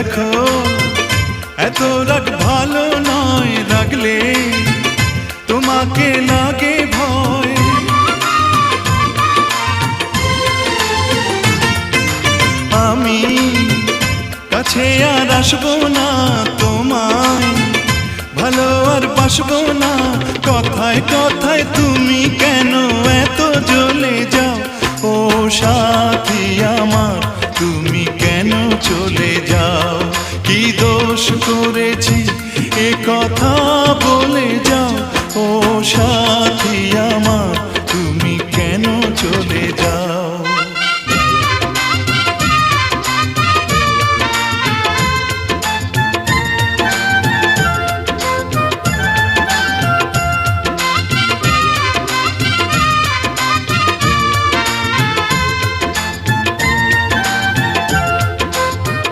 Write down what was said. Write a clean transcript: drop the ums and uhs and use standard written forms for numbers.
দেখো এত রাগ ভালো নয়, রাগলে তোমাকে লাগে ভয়। আমি কাছে আর আসবো না, তোমায় ভালো আর বাসবো না। কথায় কথায় তুমি কেন এত জ্বলে যাও? ও সাথী আমার, তুমি কেন চলে যাও? কি দোষ করেছি এ কথা বলে যাও? ও সাথী আমার।